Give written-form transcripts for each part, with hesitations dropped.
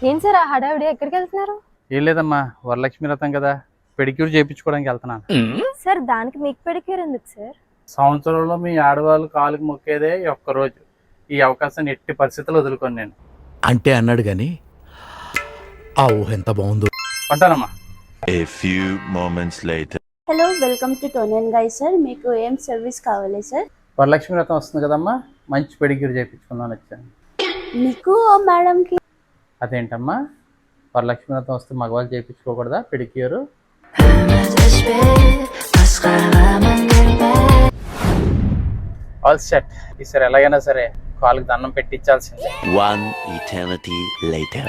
ఏం సార్ ఆ హడావిడి ఎక్కడికి వెళ్తున్నారు? ఏం లేదమ్మా, వరలక్ష్మి వ్రతం కదా, పెడిక్యూర్ చేయించుకోవడానికి వెళ్తున్నాను. సార్ దానికి మీకు పెడిక్యూర్ ఎందుకు సార్? సంవత్సరంలో మీ ఆడవాళ్ళు కాలుకి మొక్కేదే ఈ ఒక్కరోజు. ఈ అవకాశాన్ని ఎట్టి పరిస్థితుల్లో వదులుకొని నేను అంటే అన్నాడు గాని ఆ ఊహ ఎంత బాగుందో. ఉంటానమ్మా. A few moments later. Hello, welcome to tone and guy sir. మీకు ఏం సర్వీస్ కావాలి సార్? వరలక్ష్మి వ్రతం వస్తుంది కదమ్మా, మంచి పెడిక్యూర్ చేయించుకుందామని వచ్చాను. మీకు మేడంకి అదేంటమ్మా, వరలక్ష్మి వ్రతం వస్తే మగవాళ్ళు చేయించుకోకూడదా పెడిక్యూర్? All set. ఈసారి ఎలాగైనా సరే కాళ్ళకి దండం పెట్టించాల్సిందే. One eternity later.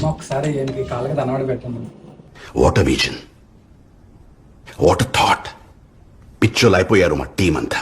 ఒకసారి ఈయనకి కాళ్ళకి దండవాడి పెట్టండి. What vision, what thought. పిచ్చోలు అయిపోయారు మా టీం అంతా.